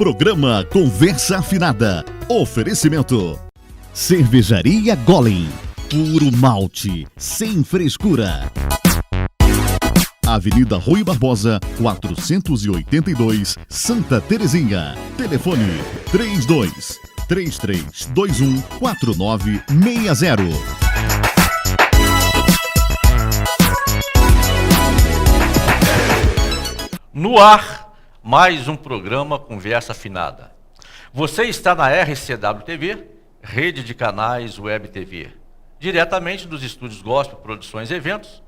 Programa Conversa Afinada. Oferecimento. Cervejaria Golem. Puro malte, sem frescura. Avenida Rui Barbosa, 482, Santa Terezinha. Telefone 32-3321-4960. No ar, mais um programa Conversa Afinada. Você está na RCW TV, rede de canais Web TV, diretamente dos estúdios Gospel Produções e Eventos,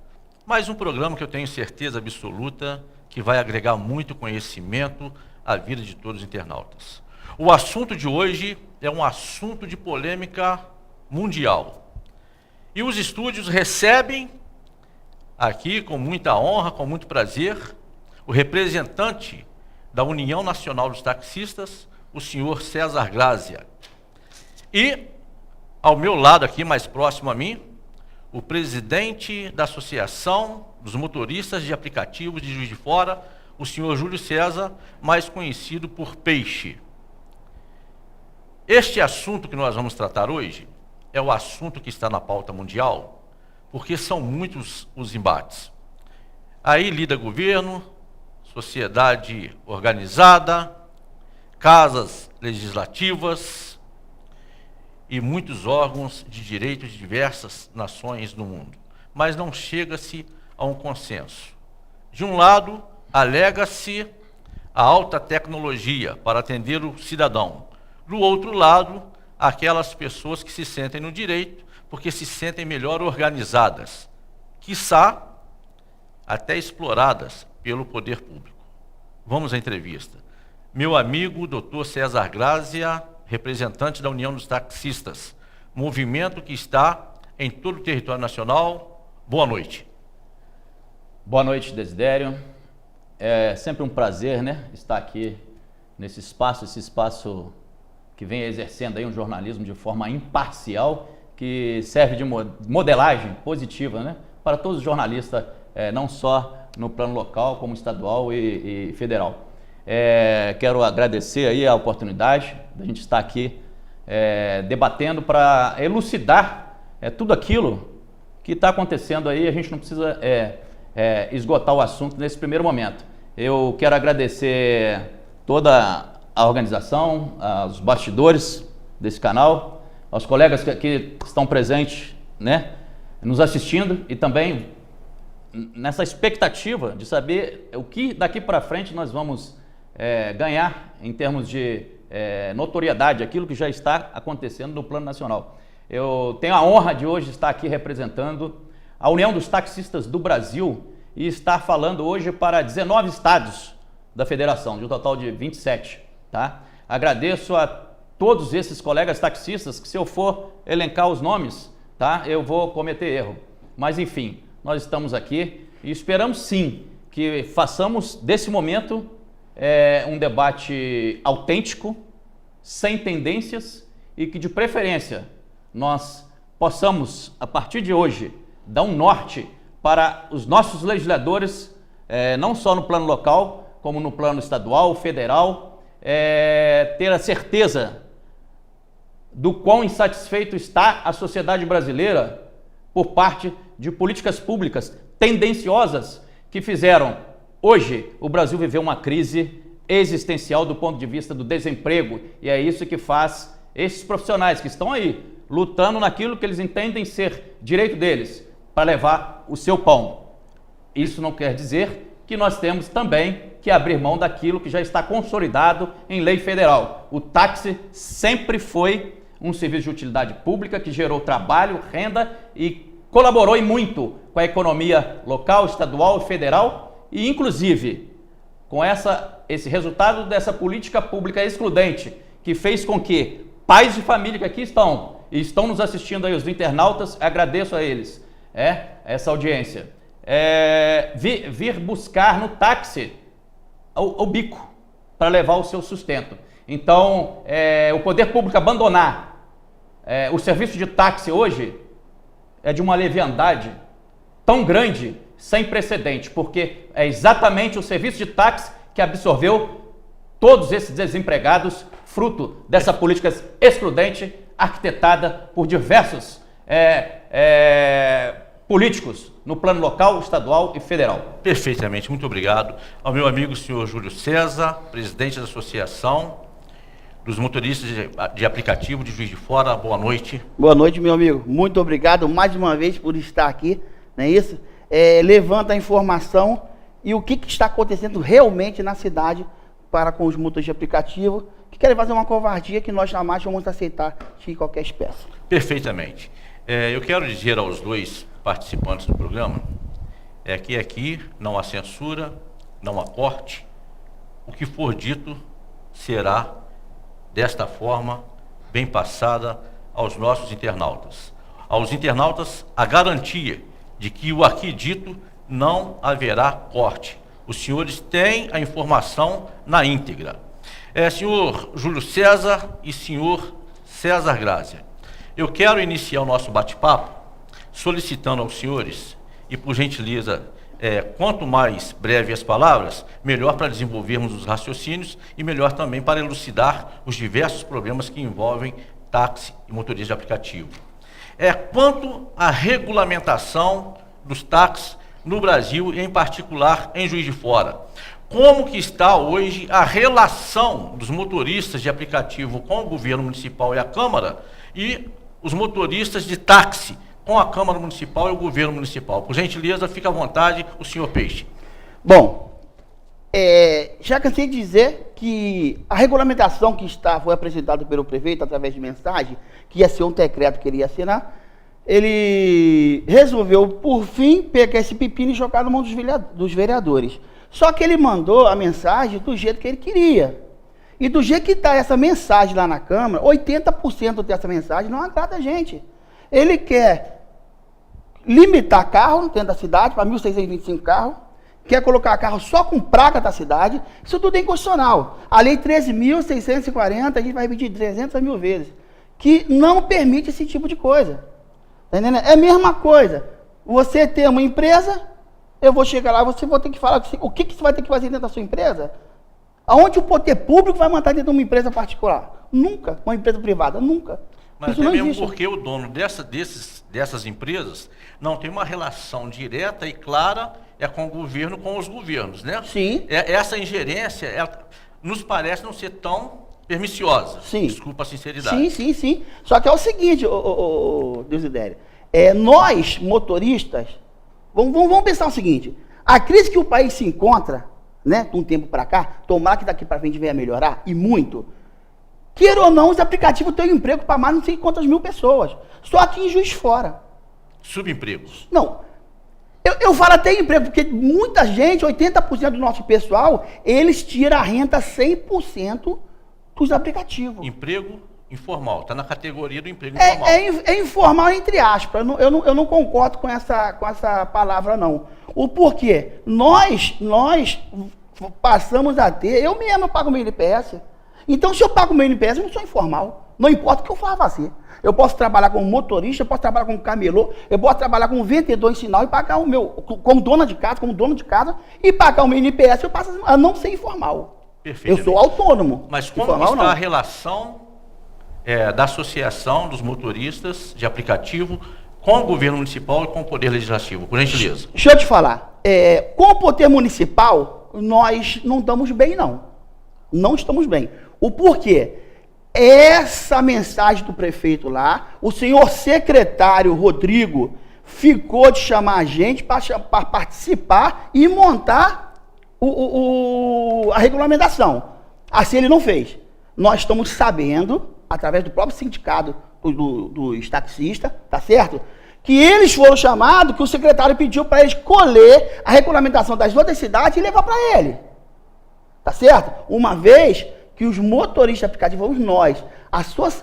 mais um programa que eu tenho certeza absoluta que vai agregar muito conhecimento à vida de todos os internautas. O assunto de hoje é um assunto de polêmica mundial. E os estúdios recebem aqui com muita honra, com muito prazer, o representante da União Nacional dos Taxistas, o senhor César Grazia. E, ao meu lado aqui, mais próximo a mim, o presidente da Associação dos Motoristas de Aplicativos de Juiz de Fora, o senhor Júlio César, mais conhecido por Peixe. Este assunto que nós vamos tratar hoje é o assunto que está na pauta mundial, porque são muitos os embates. Aí lida governo, sociedade organizada, casas legislativas e muitos órgãos de direitos de diversas nações do mundo. Mas não chega-se a um consenso. De um lado, alega-se a alta tecnologia para atender o cidadão. Do outro lado, aquelas pessoas que se sentem no direito porque se sentem melhor organizadas, quiçá até exploradas pelo poder público. Vamos à entrevista. Meu amigo Dr. César Grazia, representante da União dos Taxistas, movimento que está em todo o território nacional. Boa noite. Boa noite, Desidério. É sempre um prazer, né, estar aqui nesse espaço, esse espaço que vem exercendo aí um jornalismo de forma imparcial, que serve de modelagem positiva, né, para todos os jornalistas, não só no plano local, como estadual e federal. Quero agradecer aí a oportunidade da gente estar aqui debatendo para elucidar tudo aquilo que está acontecendo aí. A gente não precisa esgotar o assunto nesse primeiro momento. Eu quero agradecer toda a organização, aos bastidores desse canal, aos colegas que estão presentes, né, nos assistindo e também nessa expectativa de saber o que daqui para frente nós vamos ganhar em termos de notoriedade, aquilo que já está acontecendo no plano nacional. Eu tenho a honra de hoje estar aqui representando a União dos Taxistas do Brasil e estar falando hoje para 19 estados da federação, de um total de 27. Tá? Agradeço a todos esses colegas taxistas, que se eu for elencar os nomes, tá, eu vou cometer erro. Mas enfim, nós estamos aqui e esperamos sim que façamos desse momento um debate autêntico, sem tendências e que de preferência nós possamos, a partir de hoje, dar um norte para os nossos legisladores, não só no plano local, como no plano estadual, federal, ter a certeza do quão insatisfeito está a sociedade brasileira por parte de políticas públicas tendenciosas que fizeram hoje o Brasil viver uma crise existencial do ponto de vista do desemprego, e é isso que faz esses profissionais que estão aí lutando naquilo que eles entendem ser direito deles para levar o seu pão. Isso não quer dizer que nós temos também que abrir mão daquilo que já está consolidado em lei federal. O táxi sempre foi um serviço de utilidade pública que gerou trabalho, renda e colaborou e muito com a economia local, estadual e federal, e inclusive com esse resultado dessa política pública excludente, que fez com que pais de família que aqui estão e estão nos assistindo aí, os internautas, agradeço a eles, essa audiência, vir buscar no táxi o bico para levar o seu sustento. Então, o poder público abandonar o serviço de táxi hoje é de uma leviandade tão grande, sem precedente, porque é exatamente o serviço de táxi que absorveu todos esses desempregados, fruto dessa política excludente arquitetada por diversos políticos no plano local, estadual e federal. Perfeitamente, muito obrigado. Ao meu amigo senhor Júlio César, presidente da Associação dos Motoristas de Aplicativo de Juiz de Fora, boa noite. Boa noite, meu amigo. Muito obrigado mais uma vez por estar aqui, não é isso? Levanta a informação e o que está acontecendo realmente na cidade para com os motoristas de aplicativo, que querem fazer uma covardia que nós jamais vamos aceitar de qualquer espécie. Perfeitamente. Eu quero dizer aos dois participantes do programa que aqui não há censura, não há corte. O que for dito será desta forma bem passada aos nossos internautas. Aos internautas, a garantia de que o aqui dito não haverá corte. Os senhores têm a informação na íntegra. Senhor Júlio César e senhor César Grácia, eu quero iniciar o nosso bate-papo solicitando aos senhores, e por gentileza, quanto mais breve as palavras, melhor para desenvolvermos os raciocínios e melhor também para elucidar os diversos problemas que envolvem táxi e motorista de aplicativo. Quanto à regulamentação dos táxis no Brasil, e em particular em Juiz de Fora, como que está hoje a relação dos motoristas de aplicativo com o governo municipal e a Câmara, e os motoristas de táxi com a Câmara Municipal e o governo municipal? Por gentileza, fica à vontade, o senhor Peixe. Bom, já cansei de dizer que a regulamentação que foi apresentada pelo prefeito através de mensagem, que ia ser um decreto que ele ia assinar, ele resolveu, por fim, pegar esse pepino e jogar na mão dos vereadores. Só que ele mandou a mensagem do jeito que ele queria. E do jeito que está essa mensagem lá na Câmara, 80% dessa mensagem não agrada a gente. Ele quer limitar carro dentro da cidade para 1.625 carros, quer colocar carro só com placa da cidade, isso tudo é inconstitucional. A lei 13.640, a gente vai repetir 300 mil vezes, que não permite esse tipo de coisa. Tá entendendo? É a mesma coisa. Você tem uma empresa, eu vou chegar lá, você vai ter que falar o que você vai ter que fazer dentro da sua empresa. Aonde o poder público vai mandar dentro de uma empresa particular? Nunca. Uma empresa privada? Nunca. Mas isso até não mesmo existe. porque o dono dessas empresas não tem uma relação direta e clara com o governo, com os governos, né? Sim. Essa ingerência nos parece não ser tão perniciosa. Sim. Desculpa a sinceridade. Sim. Só que é o seguinte, Desidério, nós, motoristas, vamos pensar o seguinte, a crise que o país se encontra, né, de um tempo para cá, tomara que daqui para frente venha melhorar, e muito, queira ou não, os aplicativos têm um emprego para mais não sei quantas mil pessoas, só aqui em Juiz de Fora. Subempregos. Não, eu falo até emprego, porque muita gente, 80% do nosso pessoal, eles tiram a renda 100% dos aplicativos. Emprego informal, está na categoria do emprego informal. É informal entre aspas, eu não concordo com essa palavra não. O porquê? Nós passamos a ter, eu mesmo pago meu INPS, então se eu pago meu INPS eu não sou informal, não importa o que eu faça. Eu posso trabalhar como motorista, eu posso trabalhar como camelô, eu posso trabalhar como vendedor em sinal e pagar o meu, como dono de casa, e pagar o meu INPS, eu passo a não ser informal. Eu sou autônomo. Mas como está a relação da Associação dos Motoristas de Aplicativo com o governo municipal e com o Poder Legislativo? Por gentileza. Deixa eu te falar. Com o Poder Municipal, nós não estamos bem, não. Não estamos bem. O porquê? Essa mensagem do prefeito lá, o senhor secretário Rodrigo ficou de chamar a gente para participar e montar a regulamentação. Assim ele não fez. Nós estamos sabendo, através do próprio sindicato dos taxistas, tá certo? Que eles foram chamados, que o secretário pediu para eles colher a regulamentação das outras cidades e levar para ele. Tá certo? Uma vez que os motoristas aplicativos somos nós,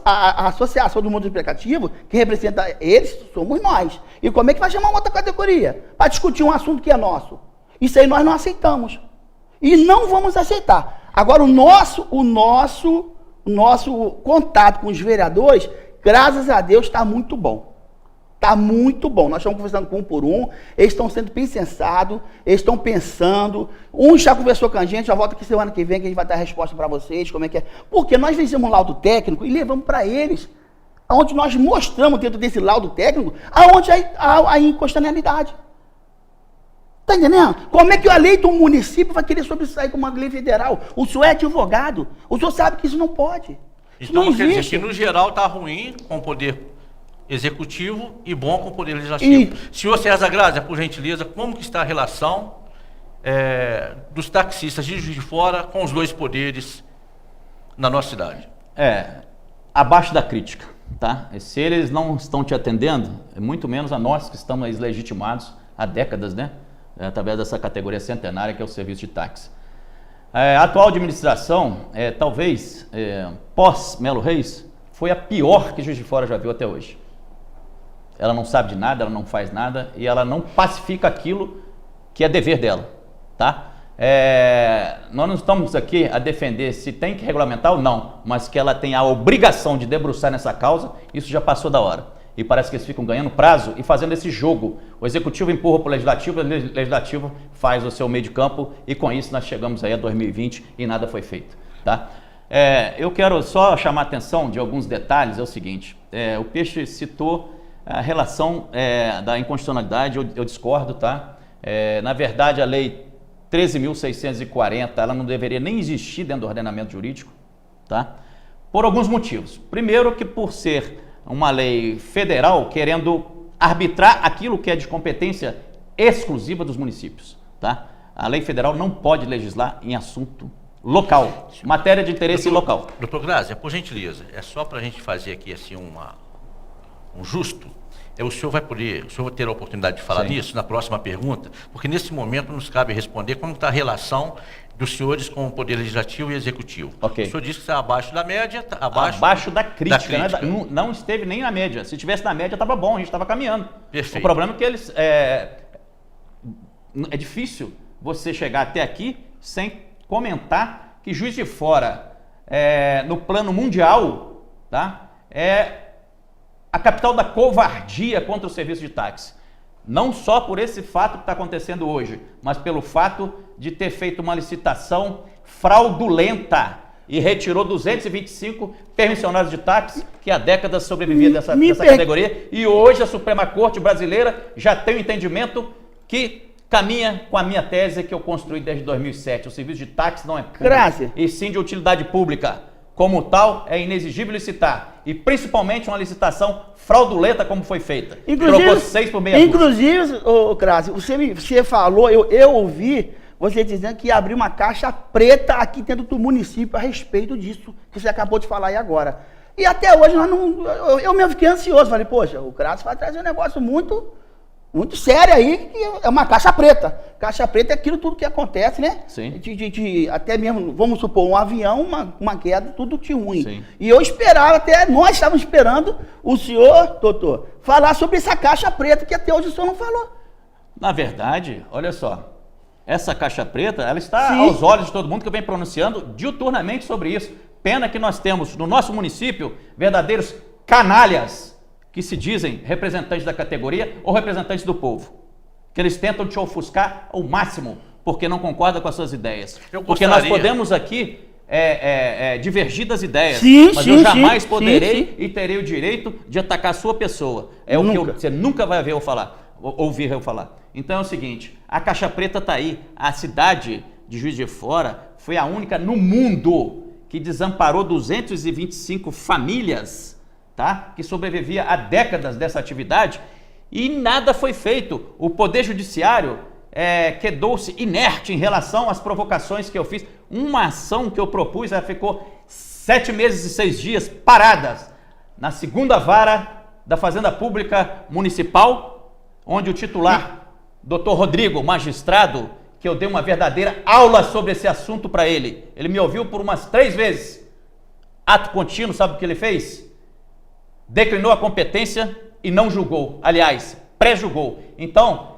a associação do motorista aplicativo, que representa eles, somos nós. E como é que vai chamar uma outra categoria? Para discutir um assunto que é nosso. Isso aí nós não aceitamos. E não vamos aceitar. Agora, o nosso contato com os vereadores, graças a Deus, está muito bom. Está muito bom. Nós estamos conversando com um por um. Eles estão sendo bem sensados. Eles estão pensando. Um já conversou com a gente. Já volta aqui semana que vem que a gente vai dar a resposta para vocês. Como é que é. Porque nós fizemos um laudo técnico e levamos para eles. Onde nós mostramos dentro desse laudo técnico aonde há a inconstitucionalidade. Está entendendo? Como é que a lei do município vai querer sobressair com uma lei federal? O senhor é advogado. O senhor sabe que isso não pode. Isso então, não quer dizer existe. que no geral está ruim com o poder executivo e bom com o poder legislativo. Senhor César Grazia, por gentileza, como que está a relação dos taxistas de Juiz de Fora com os dois poderes na nossa cidade? Abaixo da crítica, tá? E se eles não estão te atendendo, muito menos a nós que estamos legitimados há décadas, né? Através dessa categoria centenária que é o serviço de táxi. A atual administração, talvez, pós Melo Reis, foi a pior que Juiz de Fora já viu até hoje. Ela não sabe de nada, ela não faz nada e ela não pacifica aquilo que é dever dela, tá? Nós não estamos aqui a defender se tem que regulamentar ou não, mas que ela tem a obrigação de debruçar nessa causa, isso já passou da hora. E parece que eles ficam ganhando prazo e fazendo esse jogo. O executivo empurra para o legislativo, o legislativo faz o seu meio de campo e com isso nós chegamos aí a 2020 e nada foi feito, tá? Eu quero só chamar a atenção de alguns detalhes, é o seguinte, o Peixe citou a relação da inconstitucionalidade, eu discordo, tá? Na verdade, a lei 13.640, ela não deveria nem existir dentro do ordenamento jurídico, tá? Por alguns motivos. Primeiro que por ser uma lei federal querendo arbitrar aquilo que é de competência exclusiva dos municípios, tá? A lei federal não pode legislar em assunto local, matéria de interesse local. Doutor Grazia, por gentileza, é só para a gente fazer aqui assim um justo. O senhor vai ter a oportunidade de falar nisso na próxima pergunta, porque nesse momento nos cabe responder como está a relação dos senhores com o Poder Legislativo e Executivo. Okay. O senhor disse que está abaixo da média, abaixo da crítica. Né? Não esteve nem na média. Se estivesse na média, estava bom, a gente estava caminhando. Perfeito. O problema é que eles... É difícil você chegar até aqui sem comentar que Juiz de Fora, no plano mundial, tá? A capital da covardia contra o serviço de táxi. Não só por esse fato que está acontecendo hoje, mas pelo fato de ter feito uma licitação fraudulenta e retirou 225 permissionários de táxi que há décadas sobrevivia dessa categoria. E hoje a Suprema Corte brasileira já tem um entendimento que caminha com a minha tese que eu construí desde 2007. O serviço de táxi não é público, e sim de utilidade pública. Como tal, é inexigível licitar. E principalmente uma licitação fraudulenta como foi feita. Trocou 6 por meia dúzia. Inclusive, Grazia, você falou, eu ouvi você dizendo que ia abrir uma caixa preta aqui dentro do município a respeito disso que você acabou de falar aí agora. E até hoje nós não... Eu mesmo fiquei ansioso. Falei, poxa, o Grazia vai trazer um negócio muito sério aí, que é uma caixa preta. Caixa preta é aquilo tudo que acontece, né? Sim. Até mesmo, vamos supor, um avião, uma queda, tudo de ruim. Sim. E eu esperava, nós estávamos esperando o senhor, doutor, falar sobre essa caixa preta, que até hoje o senhor não falou. Na verdade, olha só, essa caixa preta, ela está aos olhos de todo mundo que vem pronunciando diuturnamente sobre isso. Pena que nós temos no nosso município verdadeiros canalhas que se dizem representantes da categoria ou representantes do povo, que eles tentam te ofuscar ao máximo, porque não concordam com as suas ideias. Porque nós podemos aqui divergir das ideias, mas eu jamais poderei e terei o direito de atacar a sua pessoa. Você nunca vai ouvir eu falar. Então é o seguinte, a caixa preta está aí, a cidade de Juiz de Fora foi a única no mundo que desamparou 225 famílias, tá? Que sobrevivia há décadas dessa atividade e nada foi feito. O Poder Judiciário quedou-se inerte em relação às provocações que eu fiz. Uma ação que eu propus, ela ficou 7 meses e 6 dias paradas na segunda vara da Fazenda Pública Municipal, onde o titular, Dr. Rodrigo, magistrado, que eu dei uma verdadeira aula sobre esse assunto para ele. Ele me ouviu por umas 3 vezes. Ato contínuo, sabe o que ele fez? Declinou a competência e não julgou. Aliás, pré-julgou. Então,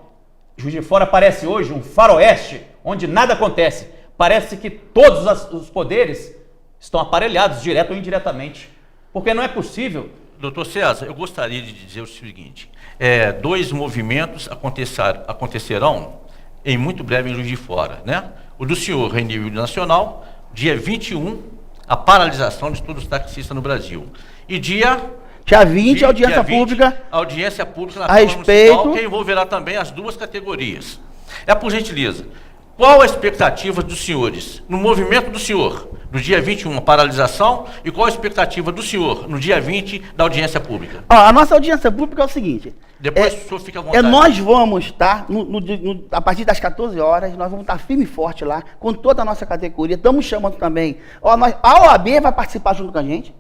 Juiz de Fora parece hoje um faroeste onde nada acontece. Parece que todos os poderes estão aparelhados, direto ou indiretamente. Porque não é possível Doutor César, eu gostaria de dizer o seguinte, 2 movimentos acontecerão em muito breve em Juiz de Fora, né? O do senhor em nível nacional, dia 21, a paralisação de todos os taxistas no Brasil. E dia 20, audiência pública. Audiência pública na a respeito, municipal, que envolverá também as 2 categorias. Por gentileza, qual a expectativa dos senhores no movimento do senhor, no dia 21, a paralisação, e qual a expectativa do senhor no dia 20, da audiência pública? A nossa audiência pública é o seguinte. Depois o senhor fica à vontade. Nós vamos estar, a partir das 14 horas, nós vamos estar firme e forte lá, com toda a nossa categoria. Estamos chamando também. A OAB vai participar junto com a gente.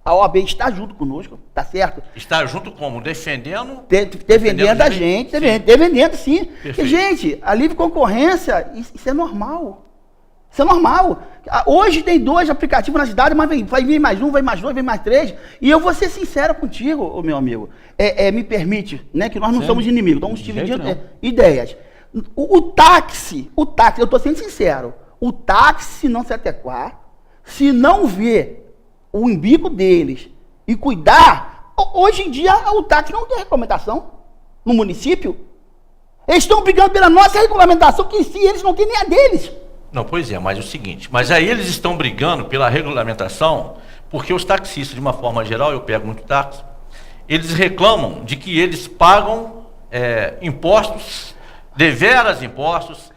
A OAB está junto conosco, tá certo? Está junto como? Defendendo? Defendendo a gente, defendendo sim. Perfeito. E, gente, a livre concorrência, isso é normal. Isso é normal. Hoje tem 2 aplicativos na cidade, mas vai vir mais 1, vai mais 2, vai mais 3. E eu vou ser sincero contigo, meu amigo. Me permite, né, que nós não somos inimigos, estamos dividindo ideias. O táxi, eu estou sendo sincero, o táxi, se não se adequar, se não ver o embigo deles e cuidar, hoje em dia o táxi não tem regulamentação no município. Eles estão brigando pela nossa regulamentação, que em si eles não têm nem a deles. Não, pois é, mas é o seguinte, mas aí eles estão brigando pela regulamentação, porque os taxistas, de uma forma geral, eu pego muito táxi, eles reclamam de que eles pagam impostos, deveras impostos,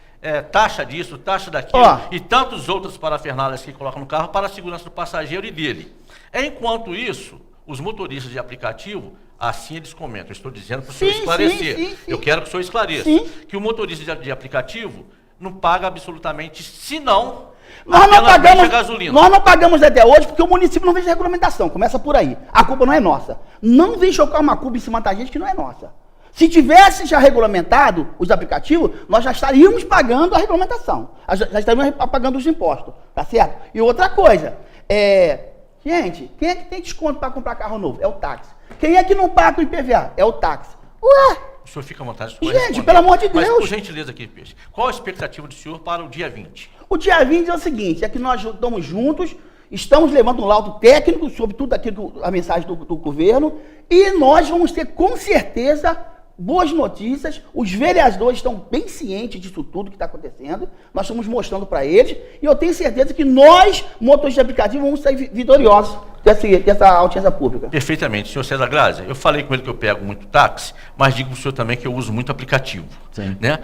taxa disso, taxa daquilo, e tantos outros parafernálias que colocam no carro para a segurança do passageiro e dele. Enquanto isso, os motoristas de aplicativo, assim eles comentam, estou dizendo para o senhor esclarecer, sim. Eu quero que o senhor esclareça, que o motorista de aplicativo não paga absolutamente, senão nós não pagamos gasolina. Nós não pagamos até hoje porque o município não fez regulamentação, começa por aí. A culpa não é nossa. Não vem chocar uma culpa em cima da gente que não é nossa. Se tivesse já regulamentado os aplicativos, nós já estaríamos pagando a regulamentação. Já estaríamos pagando os impostos, tá certo? E outra coisa, gente, quem é que tem desconto para comprar carro novo? É o táxi. Quem é que não paga o IPVA? É o táxi. Ué! O senhor fica à vontade. Gente, pelo amor de Deus. Mas, por gentileza aqui, Peixe, qual a expectativa do senhor para o dia 20? O dia 20 é o seguinte, é que nós estamos juntos, estamos levando um laudo técnico sobre tudo aquilo, a mensagem do governo, e nós vamos ter, com certeza, boas notícias. Os vereadores estão bem cientes disso tudo que está acontecendo. Nós estamos mostrando para eles. E eu tenho certeza que nós, motoristas de aplicativo, vamos sair vitoriosos dessa audiência pública. Perfeitamente. Senhor César Grazi, eu falei com ele que eu pego muito táxi, mas digo para o senhor também que eu uso muito aplicativo. Sim. Né?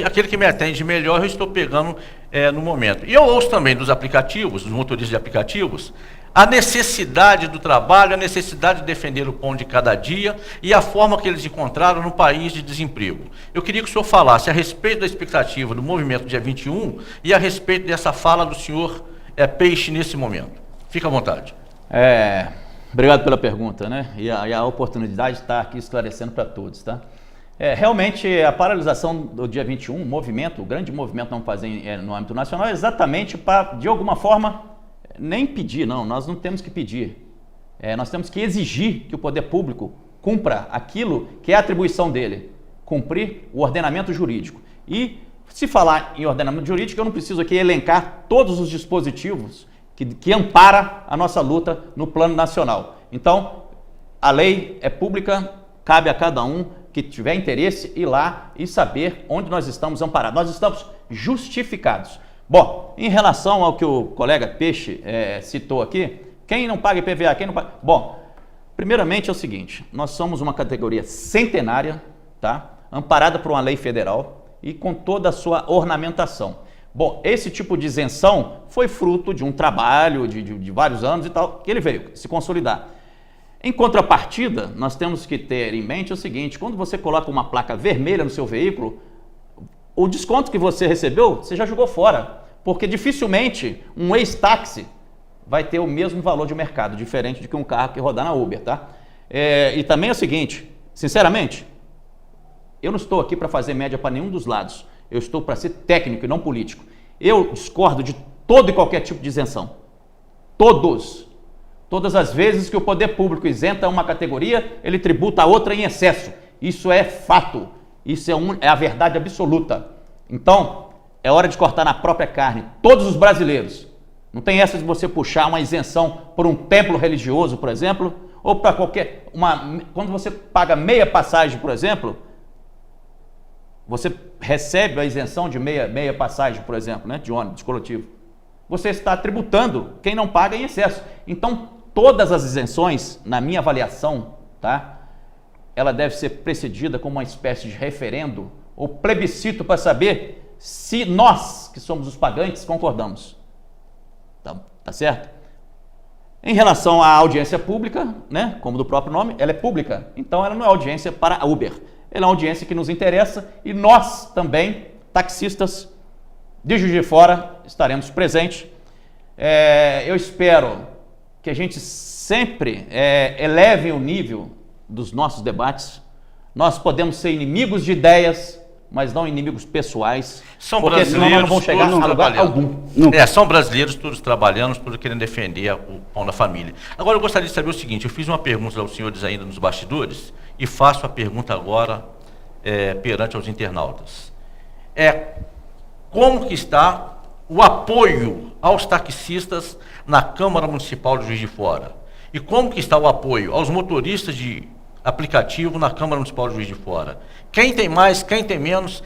Aquele que me atende melhor, eu estou pegando no momento. E eu ouço também dos aplicativos, dos motoristas de aplicativos, a necessidade do trabalho, a necessidade de defender o pão de cada dia e a forma que eles encontraram no país de desemprego. Eu queria que o senhor falasse a respeito da expectativa do movimento dia 21 e a respeito dessa fala do senhor Peixe nesse momento. Fica à vontade. Obrigado pela pergunta, né? E a oportunidade de estar aqui esclarecendo para todos, tá? Realmente, a paralisação do dia 21, o grande movimento que vamos fazer no âmbito nacional, é exatamente para, de alguma forma, nem pedir, não, nós não temos que pedir. Nós temos que exigir que o poder público cumpra aquilo que é a atribuição dele, cumprir o ordenamento jurídico. E, se falar em ordenamento jurídico, eu não preciso aqui elencar todos os dispositivos que ampara a nossa luta no plano nacional. Então, a lei é pública, cabe a cada um que tiver interesse ir lá e saber onde nós estamos amparados. Nós estamos justificados. Bom, em relação ao que o colega Peixe citou aqui, quem não paga IPVA, quem não paga... Bom, primeiramente é o seguinte, nós somos uma categoria centenária, tá? Amparada por uma lei federal e com toda a sua ornamentação. Bom, esse tipo de isenção foi fruto de um trabalho de vários anos e tal, que ele veio se consolidar. Em contrapartida, nós temos que ter em mente o seguinte, quando você coloca uma placa vermelha no seu veículo, o desconto que você recebeu, você já jogou fora, porque dificilmente um ex-táxi vai ter o mesmo valor de mercado, diferente de que um carro que rodar na Uber, tá? E também é o seguinte, sinceramente, eu não estou aqui para fazer média para nenhum dos lados, eu estou para ser técnico e não político. Eu discordo de todo e qualquer tipo de isenção. Todas as vezes que o poder público isenta uma categoria, ele tributa a outra em excesso. Isso é fato. Isso é a verdade absoluta. Então, é hora de cortar na própria carne todos os brasileiros Não tem essa de você puxar uma isenção por um templo religioso, por exemplo, ou para qualquer... Quando você paga meia passagem, por exemplo, você recebe a isenção de meia passagem, por exemplo, né, de ônibus coletivo. Você está tributando quem não paga em excesso. Então, todas as isenções, na minha avaliação, tá, ela deve ser precedida com uma espécie de referendo ou plebiscito para saber se nós, que somos os pagantes, concordamos. Tá certo? Em relação à audiência pública, né, como do próprio nome, ela é pública. Então, ela não é audiência para a Uber. Ela é uma audiência que nos interessa e nós também, taxistas de Juiz de Fora, estaremos presentes. Eu espero que a gente sempre eleve o nível dos nossos debates. Nós podemos ser inimigos de ideias, mas não inimigos pessoais, porque senão nós não vamos chegar a lugar algum. São brasileiros, todos trabalhando, todos querendo defender o pão da família. Agora eu gostaria de saber o seguinte, eu fiz uma pergunta aos senhores ainda nos bastidores e faço a pergunta agora perante aos internautas. Como que está o apoio aos taxistas na Câmara Municipal de Juiz de Fora? E como que está o apoio aos motoristas de aplicativo na Câmara Municipal de Juiz de Fora? Quem tem mais, quem tem menos?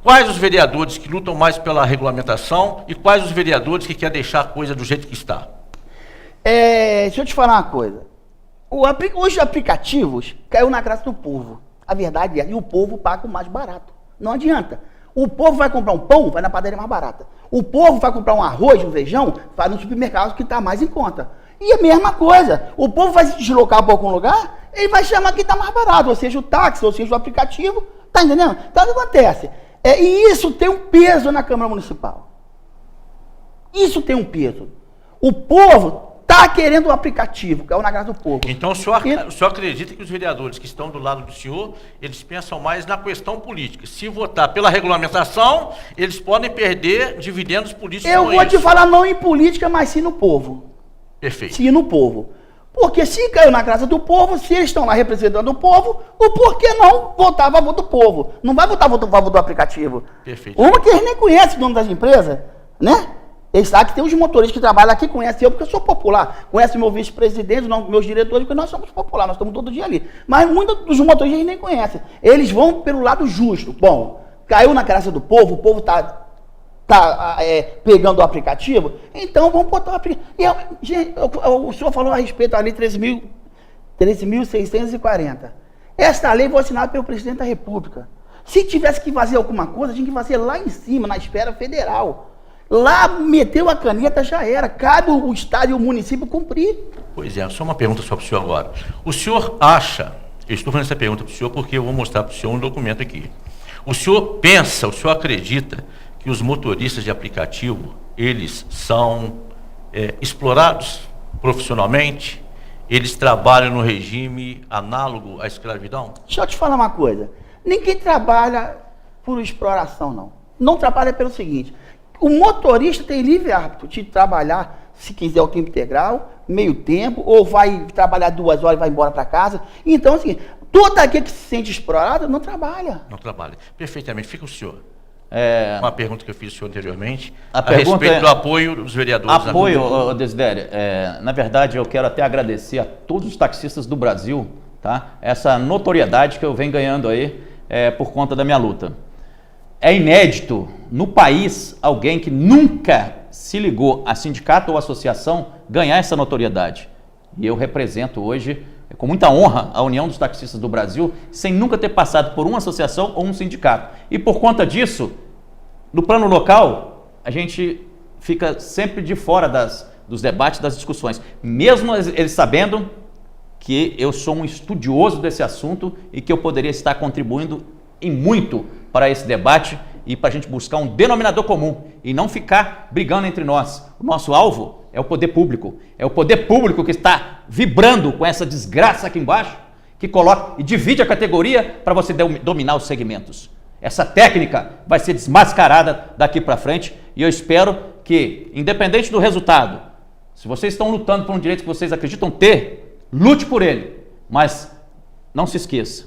Quais os vereadores que lutam mais pela regulamentação e quais os vereadores que querem deixar a coisa do jeito que está? Deixa eu te falar uma coisa. Os aplicativos caiu na graça do povo. A verdade é, e o povo paga o mais barato. Não adianta. O povo vai comprar um pão, vai na padaria mais barata. O povo vai comprar um arroz, um feijão, vai no supermercado que está mais em conta. E a mesma coisa, o povo vai se deslocar para algum lugar, ele vai chamar que está mais barato, ou seja, o táxi, ou seja, o aplicativo, tá entendendo? Então, o que acontece? E isso tem um peso na Câmara Municipal. Isso tem um peso. O povo está querendo o aplicativo, que é o na graça do povo. Então, o senhor acredita que os vereadores que estão do lado do senhor, eles pensam mais na questão política. Se votar pela regulamentação, eles podem perder dividendos políticos. Eu vou te falar não em política, mas sim no povo. Perfeito. Sim no povo. Porque se caiu na graça do povo, se eles estão lá representando o povo, o porquê não votar a favor do povo? Não vai votar a favor do aplicativo. Perfeito. Uma que eles nem conhecem o dono das empresas, né? Eles sabem que tem os motoristas que trabalham aqui, conhecem eu, porque eu sou popular. Conhecem meu vice-presidente, meus diretores, porque nós somos populares, nós estamos todo dia ali. Mas muitos dos motoristas eles nem conhecem. Eles vão pelo lado justo. Bom, caiu na graça do povo, o povo está pegando o aplicativo, então vamos botar o aplicativo. O senhor falou a respeito da lei 13.640. Esta lei foi assinada pelo presidente da República. Se tivesse que fazer alguma coisa, tinha que fazer lá em cima, na esfera federal. Lá meteu a caneta, já era. Cabe o Estado e o município cumprir. Pois é, só uma pergunta só para o senhor agora. O senhor acha, eu estou fazendo essa pergunta para o senhor porque eu vou mostrar para o senhor um documento aqui. O senhor pensa, o senhor acredita que os motoristas de aplicativo, eles são explorados profissionalmente? Eles trabalham no regime análogo à escravidão? Deixa eu te falar uma coisa. Ninguém trabalha por exploração, não. Não trabalha pelo seguinte: o motorista tem livre hábito de trabalhar, se quiser, o tempo integral, meio tempo, ou vai trabalhar 2 horas e vai embora para casa. Então, assim, todo aquele que se sente explorado não trabalha. Não trabalha. Perfeitamente. Fica o senhor. Uma pergunta que eu fiz ao senhor anteriormente, a respeito do apoio dos vereadores. Apoio, Desidério, na verdade eu quero até agradecer a todos os taxistas do Brasil, tá? Essa notoriedade que eu venho ganhando aí por conta da minha luta. É inédito no país alguém que nunca se ligou a sindicato ou associação ganhar essa notoriedade. E eu represento hoje, com muita honra, a União dos Taxistas do Brasil, sem nunca ter passado por uma associação ou um sindicato. E por conta disso, no plano local, a gente fica sempre de fora dos debates, das discussões. Mesmo eles sabendo que eu sou um estudioso desse assunto e que eu poderia estar contribuindo em muito para esse debate e para a gente buscar um denominador comum e não ficar brigando entre nós. O nosso alvo é o poder público. É o poder público que está vibrando com essa desgraça aqui embaixo, que coloca e divide a categoria para você dominar os segmentos. Essa técnica vai ser desmascarada daqui para frente e eu espero que, independente do resultado, se vocês estão lutando por um direito que vocês acreditam ter, lute por ele. Mas não se esqueça,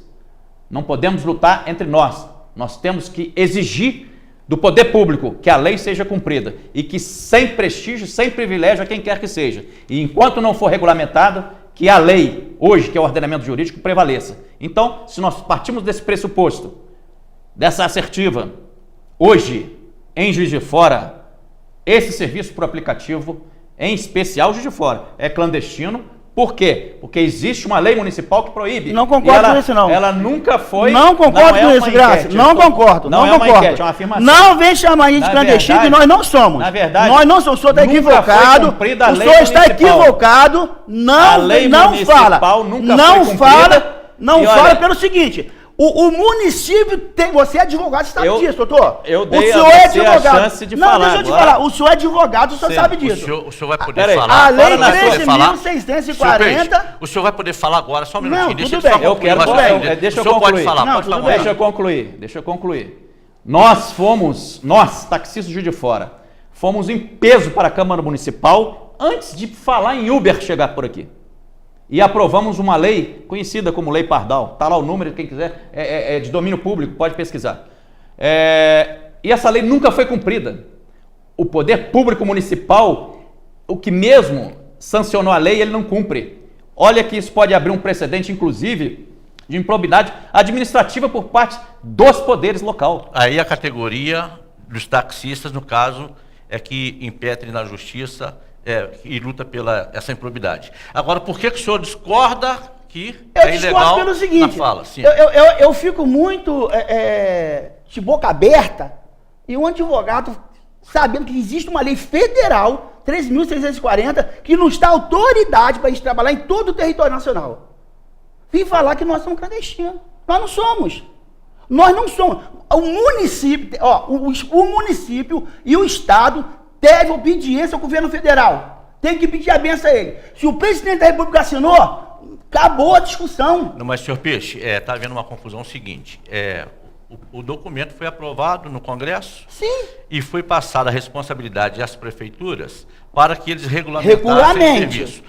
não podemos lutar entre nós. Nós temos que exigir do poder público, que a lei seja cumprida e que sem prestígio, sem privilégio a quem quer que seja. E enquanto não for regulamentado, que a lei, hoje, que é o ordenamento jurídico, prevaleça. Então, se nós partimos desse pressuposto, dessa assertiva, hoje, em Juiz de Fora, esse serviço por aplicativo, em especial Juiz de Fora, é clandestino. Por quê? Porque existe uma lei municipal que proíbe. Não concordo com isso, não. Ela nunca foi... Não concordo com isso, Graça. Não concordo. Não é uma enquete, é uma afirmação. Não vem chamar a gente de clandestino, que nós não somos. Na verdade, nós não somos. O senhor está equivocado. O senhor está equivocado. Não fala. Não fala pelo seguinte... O município tem... Você é advogado, você sabe disso, doutor. Eu dei a chance de falar. Não, deixa eu te falar. O senhor é advogado, o senhor sabe disso. O senhor vai poder falar. A lei 13.640... O senhor vai poder falar agora, só um minutinho. Não, tudo bem. Eu quero... Deixa eu concluir. Deixa eu concluir. Nós, taxistas de Juiz de Fora, fomos em peso para a Câmara Municipal antes de falar em Uber chegar por aqui. E aprovamos uma lei conhecida como Lei Pardal. Está lá o número, quem quiser, é de domínio público, pode pesquisar. E essa lei nunca foi cumprida. O poder público municipal, o que mesmo sancionou a lei, ele não cumpre. Olha que isso pode abrir um precedente, inclusive, de improbidade administrativa por parte dos poderes local. Aí a categoria dos taxistas, no caso, é que impetre na justiça... e luta pela essa improbidade. Agora, por que o senhor discorda que é ilegal pelo seguinte, na fala? Sim. Eu fico muito de boca aberta e um advogado sabendo que existe uma lei federal, 13.640, que nos dá autoridade para a gente trabalhar em todo o território nacional. Vim falar que nós somos clandestinos. Nós não somos. Nós não somos. O município, o município e o Estado deve obediência ao governo federal. Tem que pedir a benção a ele. Se o presidente da República assinou, acabou a discussão. Não, mas, senhor Peixe, está havendo uma confusão seguinte. O documento foi aprovado no Congresso. Sim. E foi passada a responsabilidade às prefeituras para que eles regulamentassem o serviço.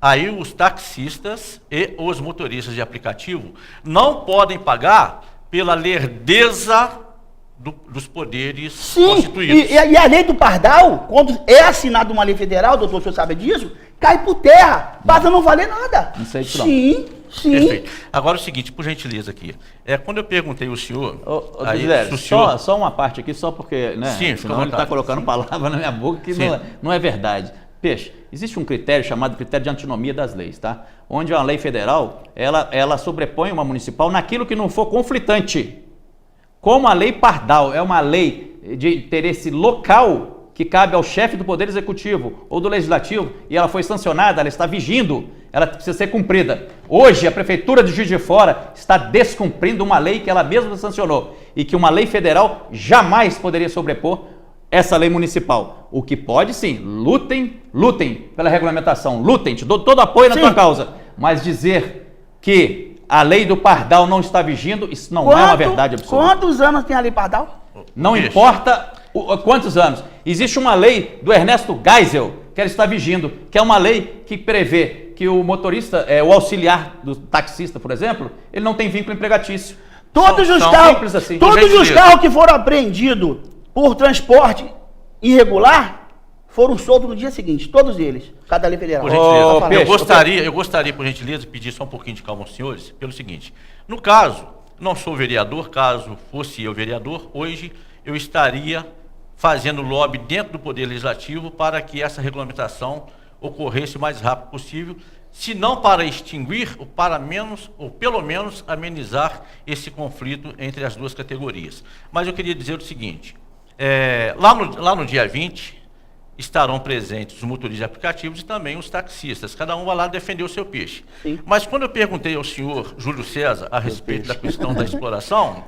Aí os taxistas e os motoristas de aplicativo não podem pagar pela lerdeza dos poderes constituídos. E a lei do Pardal, quando é assinada uma lei federal, doutor, o senhor sabe disso, cai por terra, passa a não valer nada. Não sei disso não. Sim. Perfeito. Agora é o seguinte, por gentileza aqui, quando eu perguntei ao senhor... Só uma parte aqui, só porque, né? Sim, senão ele está colocando palavra na minha boca que não é verdade. Peixe, existe um critério chamado critério de antinomia das leis, tá? Onde uma lei federal, ela sobrepõe uma municipal naquilo que não for conflitante. Como a lei Pardal é uma lei de interesse local que cabe ao chefe do Poder Executivo ou do Legislativo e ela foi sancionada, ela está vigindo, ela precisa ser cumprida. Hoje, a Prefeitura de Juiz de Fora está descumprindo uma lei que ela mesma sancionou e que uma lei federal jamais poderia sobrepor essa lei municipal. O que pode, sim, lutem pela regulamentação, lutem, te dou todo apoio na tua causa, mas dizer que a lei do Pardal não está vigindo, isso não é uma verdade absoluta. Quantos anos tem a lei Pardal? Não importa quantos anos. Existe uma lei do Ernesto Geisel que ela está vigindo, que é uma lei que prevê que o motorista, o auxiliar do taxista, por exemplo, ele não tem vínculo empregatício. Todos os carros que foram apreendidos por transporte irregular foram soltos no dia seguinte, todos eles, cada lei federal. Por gentileza, eu gostaria, por gentileza, pedir só um pouquinho de calma aos senhores, pelo seguinte, no caso, não sou vereador, caso fosse eu vereador, hoje eu estaria fazendo lobby dentro do Poder Legislativo para que essa regulamentação ocorresse o mais rápido possível, se não para extinguir, ou para menos, ou pelo menos amenizar esse conflito entre as duas categorias. Mas eu queria dizer o seguinte, lá no dia 20, estarão presentes os motoristas de aplicativos e também os taxistas. Cada um vai lá defender o seu peixe. Sim. Mas quando eu perguntei ao senhor Júlio César a respeito da questão da exploração,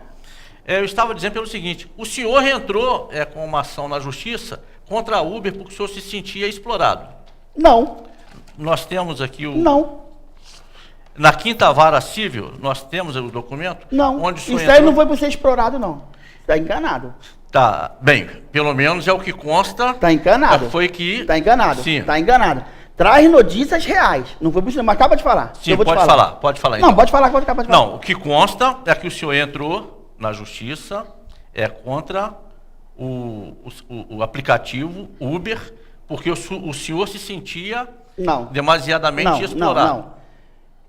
eu estava dizendo pelo seguinte, o senhor entrou com uma ação na justiça contra a Uber porque o senhor se sentia explorado. Não. Nós temos aqui Não. Na 5ª Vara Civil, nós temos o documento? Não, onde o senhor isso aí não foi para ser explorado, não. Está enganado. Tá, bem, pelo menos é o que consta. Está enganado. Foi que... Está enganado. Sim. Está enganado. Traz notícias reais. Não foi possível, mas acaba de falar. Sim, pode falar. Pode falar então. Não, pode falar quando acaba de falar. Não, o que consta é que o senhor entrou na justiça é contra o aplicativo Uber, porque o senhor se sentia demasiadamente explorado. Não.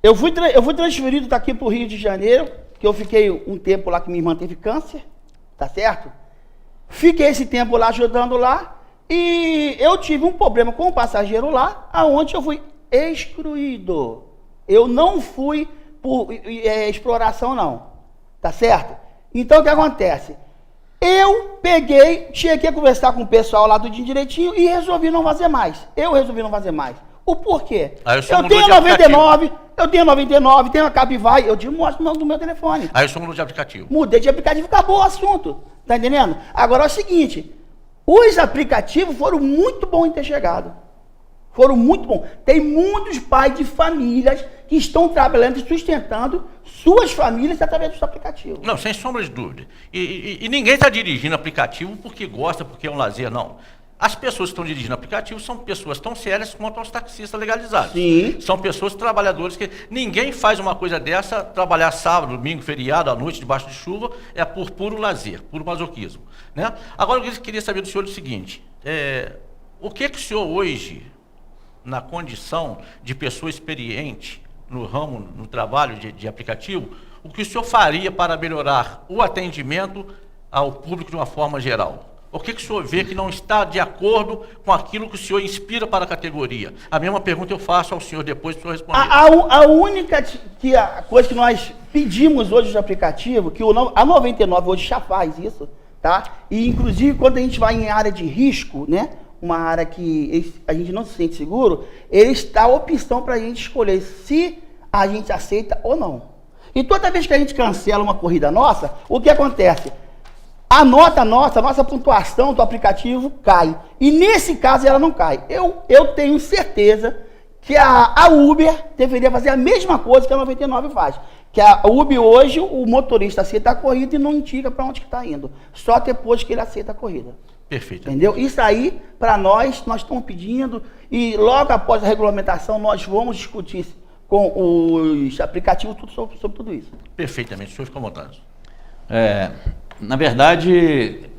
Eu fui transferido daqui para o Rio de Janeiro, que eu fiquei um tempo lá que minha irmã teve câncer, tá certo? Fiquei esse tempo lá ajudando lá, e eu tive um problema com um passageiro lá, aonde eu fui excluído. Eu não fui por exploração, não. Tá certo? Então, o que acontece? Eu cheguei a conversar com o pessoal lá do Direitinho e resolvi não fazer mais. O porquê? Eu tenho 99, tenho a Cabify, eu te mostro o nome do meu telefone. Aí eu sou mudou de aplicativo. Mudei de aplicativo, acabou o assunto. Tá entendendo? Agora é o seguinte, os aplicativos foram muito bons em ter chegado. Foram muito bons. Tem muitos pais de famílias que estão trabalhando e sustentando suas famílias através dos aplicativos. Não, sem sombra de dúvida. E ninguém está dirigindo aplicativo porque gosta, porque é um lazer, não. As pessoas que estão dirigindo aplicativo são pessoas tão sérias quanto os taxistas legalizados. Sim. São pessoas trabalhadores que ninguém faz uma coisa dessa, trabalhar sábado, domingo, feriado, à noite, debaixo de chuva, é por puro lazer, puro masoquismo. Né? Agora eu queria saber do senhor o seguinte, o que o senhor hoje, na condição de pessoa experiente no ramo, no trabalho de aplicativo, o que o senhor faria para melhorar o atendimento ao público de uma forma geral? O que o senhor vê que não está de acordo com aquilo que o senhor inspira para a categoria? A mesma pergunta eu faço ao senhor depois para o senhor responder. A única coisa que nós pedimos hoje de aplicativo, que a 99 hoje já faz isso, tá? E inclusive quando a gente vai em área de risco, né? Uma área que a gente não se sente seguro, ele dá a opção para a gente escolher se a gente aceita ou não. E toda vez que a gente cancela uma corrida nossa, o que acontece? A nossa pontuação do aplicativo cai. E nesse caso ela não cai. Eu tenho certeza que a Uber deveria fazer a mesma coisa que a 99 faz. Que a Uber hoje, o motorista aceita a corrida e não indica para onde que está indo. Só depois que ele aceita a corrida. Perfeito. Entendeu? Isso aí, para nós estamos pedindo, e logo após a regulamentação, nós vamos discutir com os aplicativos sobre tudo isso. Perfeitamente, o senhor fica à vontade. Na verdade,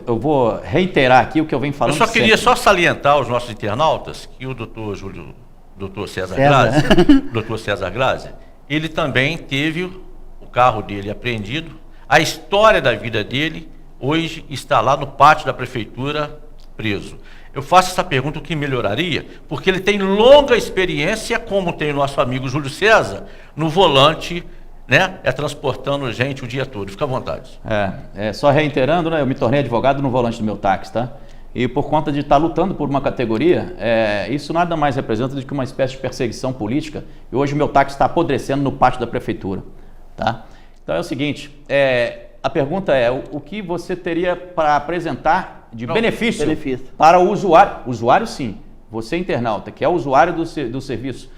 eu vou reiterar aqui o que eu venho falando. Eu só queria salientar aos nossos internautas que o doutor César Grazi, ele também teve o carro dele apreendido, a história da vida dele hoje está lá no pátio da prefeitura preso. Eu faço essa pergunta, o que melhoraria? Porque ele tem longa experiência, como tem o nosso amigo Júlio César, no volante, né? Transportando gente o dia todo. Fica à vontade. Só reiterando, né? Eu me tornei advogado no volante do meu táxi, tá? E por conta de estar lutando por uma categoria, isso nada mais representa do que uma espécie de perseguição política. E hoje o meu táxi está apodrecendo no pátio da prefeitura, tá? Então é o seguinte, a pergunta é, o que você teria para apresentar de benefício para o usuário? Usuário sim, você internauta, que é o usuário do serviço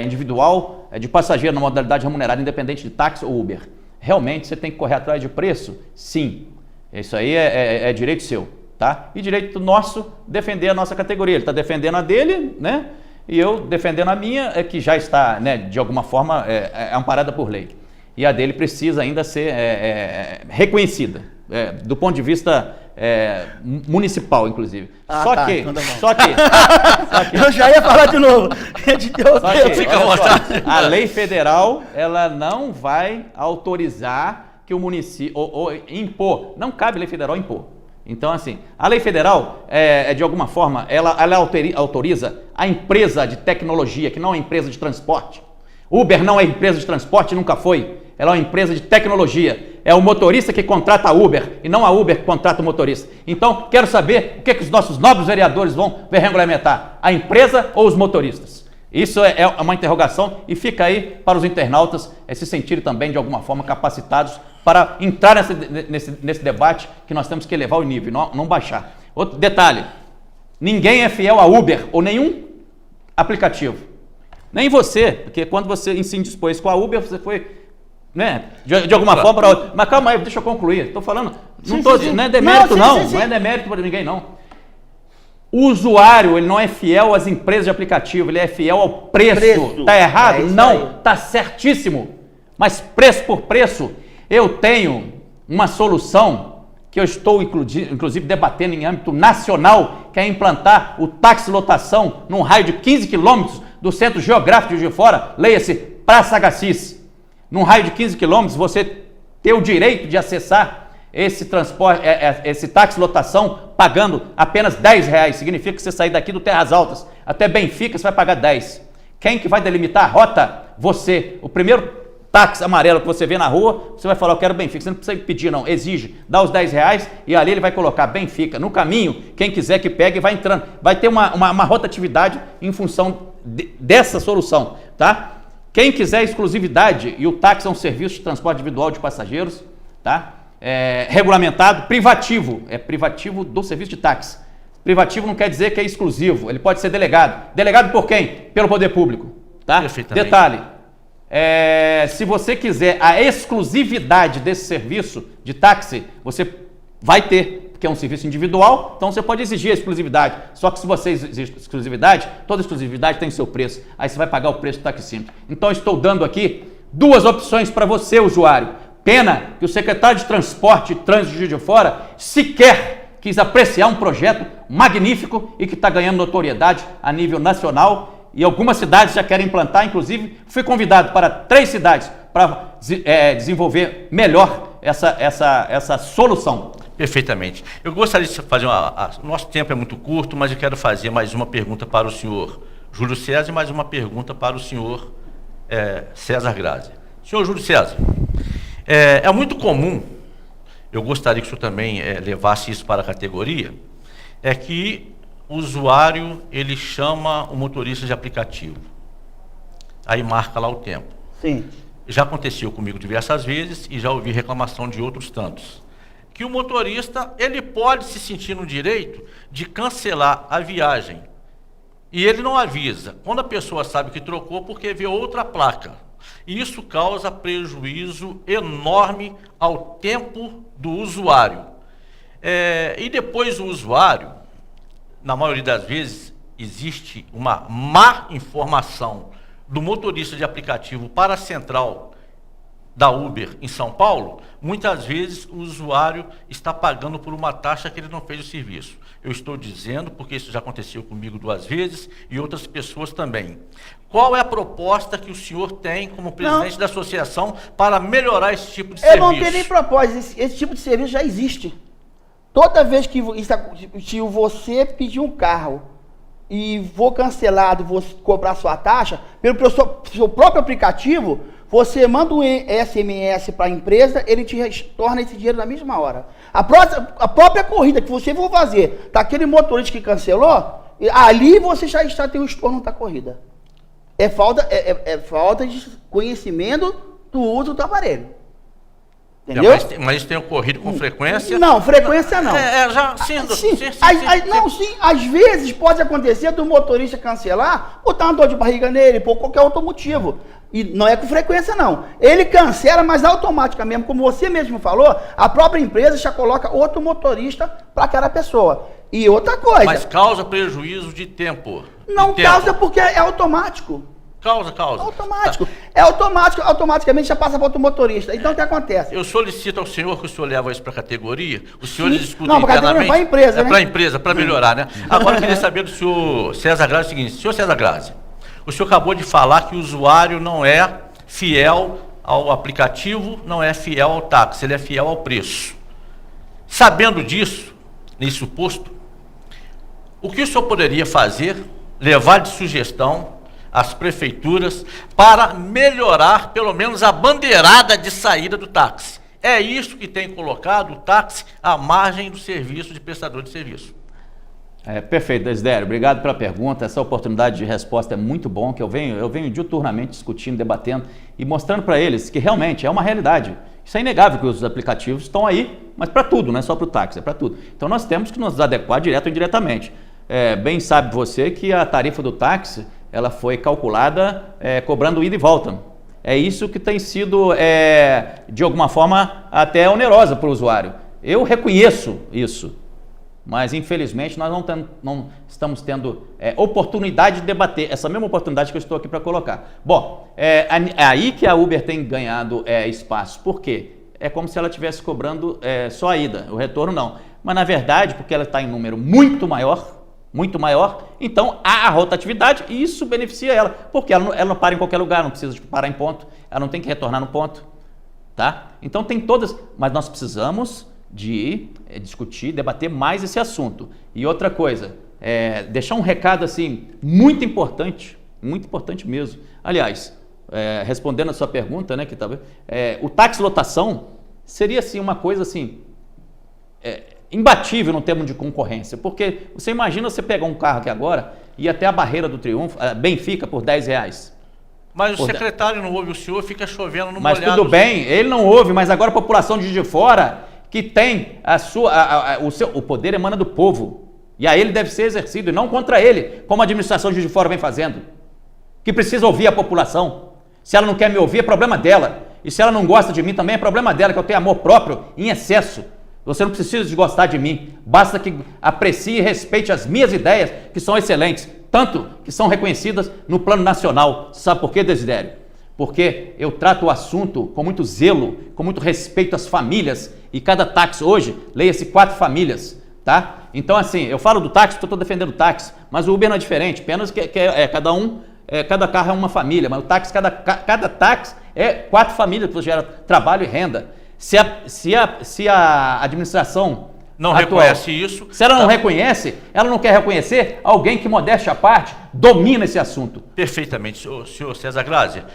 individual, de passageiro na modalidade remunerada, independente de táxi ou Uber. Realmente você tem que correr atrás de preço? Sim, isso aí é direito seu, tá? E direito nosso defender a nossa categoria. Ele está defendendo a dele, né? E eu defendendo a minha, que já está, né, de alguma forma, amparada por lei. E a dele precisa ainda ser reconhecida, do ponto de vista municipal, inclusive. Só que eu já ia falar de novo. A lei federal, ela não vai autorizar que o município, ou impor, não cabe lei federal impor. Então, assim, a lei federal, de alguma forma, ela autoriza a empresa de tecnologia, que não é empresa de transporte. Uber não é empresa de transporte, nunca foi. Ela é uma empresa de tecnologia. É o motorista que contrata a Uber e não a Uber que contrata o motorista. Então, quero saber o que os nossos nobres vereadores vão regulamentar. A empresa ou os motoristas? Isso é uma interrogação e fica aí para os internautas se sentirem também, de alguma forma, capacitados para entrar nesse debate que nós temos que elevar o nível, não baixar. Outro detalhe, ninguém é fiel a Uber ou nenhum aplicativo. Nem você, porque quando você se indispôs com a Uber, você foi... né? De alguma forma para outra. Mas calma aí, deixa eu concluir. Estou falando, não é demérito não é demérito para ninguém não. O usuário, ele não é fiel às empresas de aplicativo, ele é fiel ao preço. Tá errado? Não, tá certíssimo. Mas preço por preço, eu tenho uma solução que eu estou, inclusive, debatendo em âmbito nacional, que é implantar o táxi lotação num raio de 15 quilômetros do centro geográfico de Juiz de Fora, leia-se Praça Agassiz. Num raio de 15 quilômetros, você ter o direito de acessar esse transporte, esse táxi lotação, pagando apenas R$10. Significa que você sair daqui do Terras Altas até Benfica, você vai pagar 10. Quem que vai delimitar a rota? Você. O primeiro táxi amarelo que você vê na rua, você vai falar, eu quero Benfica. Você não precisa pedir, não. Exige. Dá os R$10 e ali ele vai colocar Benfica. No caminho, quem quiser que pegue, vai entrando. Vai ter uma rotatividade em função dessa solução, tá? Quem quiser exclusividade, e o táxi é um serviço de transporte individual de passageiros, tá? Regulamentado, privativo, é privativo do serviço de táxi. Privativo não quer dizer que é exclusivo, ele pode ser delegado. Delegado por quem? Pelo poder público, tá? Detalhe, se você quiser a exclusividade desse serviço de táxi, você vai ter, porque é um serviço individual, então você pode exigir a exclusividade. Só que se você exige exclusividade, toda exclusividade tem seu preço, aí você vai pagar o preço do taxímetro. Então estou dando aqui duas opções para você, usuário. Pena que o secretário de Transporte e Trânsito de Juiz de Fora sequer quis apreciar um projeto magnífico e que está ganhando notoriedade a nível nacional, e algumas cidades já querem implantar. Inclusive, fui convidado para 3 cidades para desenvolver melhor essa solução. Perfeitamente. Eu gostaria de fazer nosso tempo é muito curto, mas eu quero fazer mais uma pergunta para o senhor Júlio César e mais uma pergunta para o senhor César Grazi. Senhor Júlio César, é muito comum, eu gostaria que o senhor também levasse isso para a categoria, é que o usuário, ele chama o motorista de aplicativo, aí marca lá o tempo. Sim. Já aconteceu comigo diversas vezes e já ouvi reclamação de outros tantos, que o motorista, ele pode se sentir no direito de cancelar a viagem, e ele não avisa, quando a pessoa sabe que trocou porque vê outra placa. E isso causa prejuízo enorme ao tempo do usuário. E depois o usuário, na maioria das vezes, existe uma má informação do motorista de aplicativo para a central da Uber em São Paulo. Muitas vezes o usuário está pagando por uma taxa que ele não fez o serviço. Eu estou dizendo porque isso já aconteceu comigo 2 vezes e outras pessoas também. Qual é a proposta que o senhor tem como presidente da associação para melhorar esse tipo de serviço? Eu não tenho nem propósito, esse tipo de serviço já existe. Toda vez que você pedir um carro e for cancelado, vou cobrar sua taxa, pelo seu próprio aplicativo, você manda um SMS para a empresa, ele te retorna esse dinheiro na mesma hora. A própria corrida que você for fazer, daquele motorista que cancelou, ali você já está tendo o estorno da corrida. É falta de conhecimento do uso do aparelho. Entendeu? Mas isso tem ocorrido com frequência? Não, frequência não. Sim. Às vezes pode acontecer do motorista cancelar, botar uma dor de barriga nele, por qualquer outro motivo. E não é com frequência não. Ele cancela, mas automaticamente, como você mesmo falou, a própria empresa já coloca outro motorista para aquela pessoa. E outra coisa... Mas causa prejuízo de tempo. Não causa porque é automático. Causa. Automático. É automático, automaticamente já passa para outro motorista. Então o que acontece? Eu solicito ao senhor que o senhor leva isso para a categoria, os senhores discutem internamente. Não, para a empresa, né? Para a empresa, para melhorar, né? Agora eu queria saber do senhor César Grazi o seguinte, senhor César Grazi, o senhor acabou de falar que o usuário não é fiel ao aplicativo, não é fiel ao táxi, ele é fiel ao preço. Sabendo disso, nesse suposto, o que o senhor poderia fazer, levar de sugestão às prefeituras para melhorar pelo menos a bandeirada de saída do táxi? É isso que tem colocado o táxi à margem do serviço de prestador de serviço. Perfeito, Desidério. Obrigado pela pergunta. Essa oportunidade de resposta é muito bom, que eu venho diuturnamente discutindo, debatendo e mostrando para eles que realmente é uma realidade. Isso é inegável que os aplicativos estão aí, mas para tudo, não é só para o táxi, é para tudo. Então nós temos que nos adequar direto ou indiretamente. Bem sabe você que a tarifa do táxi ela foi calculada cobrando ida e volta. É isso que tem sido, de alguma forma, até onerosa para o usuário. Eu reconheço isso, mas infelizmente nós não estamos tendo oportunidade de debater, essa mesma oportunidade que eu estou aqui para colocar. Bom, é aí que a Uber tem ganhado espaço. Por quê? é como se ela estivesse cobrando só a ida, o retorno não. Mas na verdade, porque ela está em número muito maior, então há a rotatividade e isso beneficia ela, porque ela não para em qualquer lugar, não precisa de parar em ponto, ela não tem que retornar no ponto, tá? Então tem todas, mas nós precisamos de discutir, debater mais esse assunto. E outra coisa, deixar um recado assim, muito importante mesmo. Aliás, respondendo a sua pergunta, né, que o táxi lotação seria assim uma coisa assim, imbatível no termo de concorrência, porque você imagina você pegar um carro aqui agora e ir até a Barreira do Triunfo, Benfica, por R$10. Mas o secretário não ouve o senhor, fica chovendo no molhado. Mas tudo bem, ele não ouve, mas agora a população de Juiz de Fora, que tem o poder emana do povo, e a ele deve ser exercido, e não contra ele, como a administração de Juiz de Fora vem fazendo, que precisa ouvir a população. Se ela não quer me ouvir, é problema dela, e se ela não gosta de mim, também é problema dela, que eu tenho amor próprio em excesso. Você não precisa de gostar de mim, basta que aprecie e respeite as minhas ideias, que são excelentes, tanto que são reconhecidas no plano nacional. Sabe por quê, Desidério? Porque eu trato o assunto com muito zelo, com muito respeito às famílias, e cada táxi hoje, leia-se 4 famílias, tá? Então assim, eu falo do táxi porque eu estou defendendo o táxi, mas o Uber não é diferente, apenas que cada carro é uma família, mas o táxi, cada táxi é 4 famílias que você gera trabalho e renda. Se a administração não atual reconhece isso, se ela não reconhece, ela não quer reconhecer, alguém que, modéstia à parte, domina esse assunto. Perfeitamente, senhor César Grazia.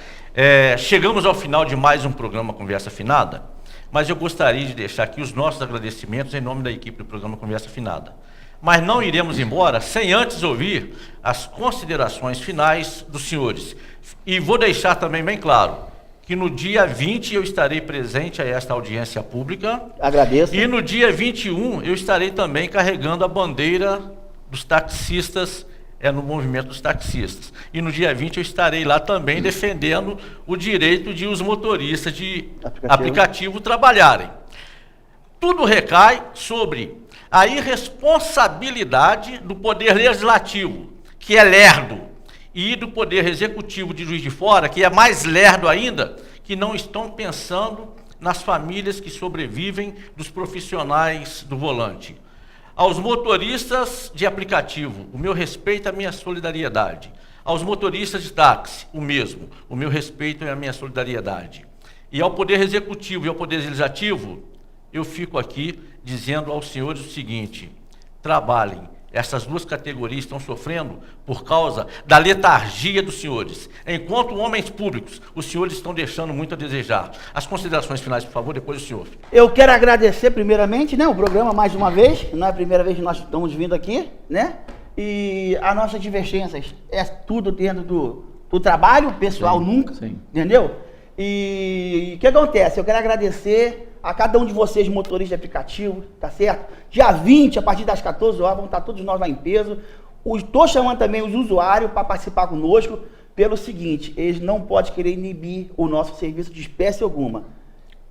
Chegamos ao final de mais um programa Conversa Afinada, mas eu gostaria de deixar aqui os nossos agradecimentos em nome da equipe do programa Conversa Afinada. Mas não iremos embora sem antes ouvir as considerações finais dos senhores. E vou deixar também bem claro que no dia 20 eu estarei presente a esta audiência pública. Agradeço. E no dia 21 eu estarei também carregando a bandeira dos taxistas, no movimento dos taxistas. E no dia 20 eu estarei lá também defendendo o direito de os motoristas de aplicativo trabalharem. Tudo recai sobre a irresponsabilidade do Poder Legislativo, que é lerdo, e do Poder Executivo de Juiz de Fora, que é mais lerdo ainda, que não estão pensando nas famílias que sobrevivem dos profissionais do volante. Aos motoristas de aplicativo, o meu respeito e a minha solidariedade. Aos motoristas de táxi, o mesmo, o meu respeito e a minha solidariedade. E ao Poder Executivo e ao Poder Legislativo, eu fico aqui dizendo aos senhores o seguinte: trabalhem. Essas duas categorias estão sofrendo por causa da letargia dos senhores. Enquanto homens públicos, os senhores estão deixando muito a desejar. As considerações finais, por favor, depois do senhor. Eu quero agradecer primeiramente, né, o programa mais uma vez. Não é a primeira vez que nós estamos vindo aqui, né? E as nossas divergências é tudo dentro do trabalho, pessoal nunca, entendeu? E o que acontece? Eu quero agradecer a cada um de vocês, motoristas de aplicativo, tá certo? Dia 20, a partir das 14 horas, vão estar todos nós lá em peso. Estou chamando também os usuários para participar conosco, pelo seguinte: eles não podem querer inibir o nosso serviço de espécie alguma.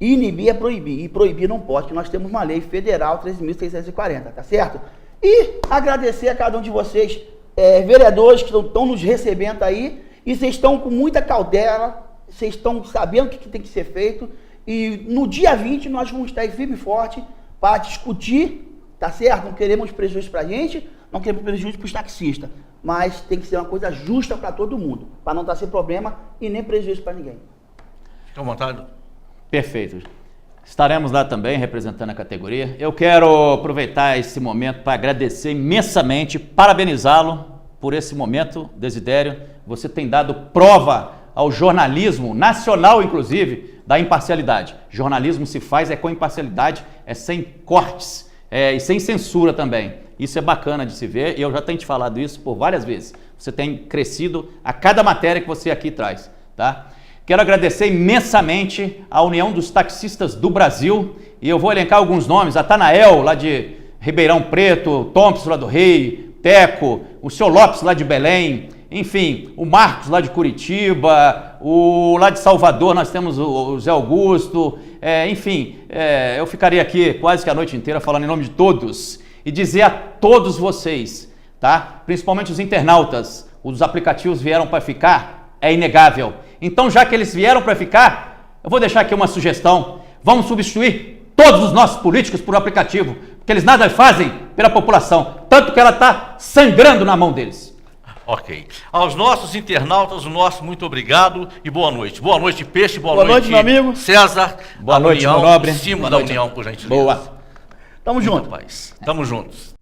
Inibir é proibir, e proibir não pode, porque nós temos uma lei federal 13.640, tá certo? E agradecer a cada um de vocês, vereadores que estão nos recebendo aí, e vocês estão com muita cautela, vocês estão sabendo o que tem que ser feito. E no dia 20 nós vamos estar aí firme e forte para discutir, tá certo? Não queremos prejuízo para a gente, não queremos prejuízo para os taxistas, mas tem que ser uma coisa justa para todo mundo, para não estar sem problema e nem prejuízo para ninguém. Fica à vontade. Perfeito. Estaremos lá também representando a categoria. Eu quero aproveitar esse momento para agradecer imensamente, parabenizá-lo por esse momento, Desidério. Você tem dado prova ao jornalismo nacional, inclusive, da imparcialidade. Jornalismo se faz com imparcialidade, sem cortes e sem censura também. Isso é bacana de se ver, e eu já tenho te falado isso por várias vezes. Você tem crescido a cada matéria que você aqui traz, tá? Quero agradecer imensamente a União dos Taxistas do Brasil, e eu vou elencar alguns nomes: a Tanael, lá de Ribeirão Preto, Thompson, lá do Rio, Teco, o seu Lopes, lá de Belém, enfim, o Marcos, lá de Curitiba, lá de Salvador nós temos o Zé Augusto, enfim, eu ficaria aqui quase que a noite inteira falando em nome de todos e dizer a todos vocês, tá? Principalmente os internautas, os aplicativos vieram para ficar, é inegável. Então, já que eles vieram para ficar, eu vou deixar aqui uma sugestão: Vamos substituir todos os nossos políticos por aplicativo, porque eles nada fazem pela população, tanto que ela está sangrando na mão deles. Ok. Aos nossos internautas, o nosso muito obrigado e boa noite. Boa noite, Peixe. Boa noite, meu amigo. César. Boa noite, União, meu nobre. Em cima Boa da noite. União, por gentileza. Boa. Tamo junto. Paz. Tamo juntos.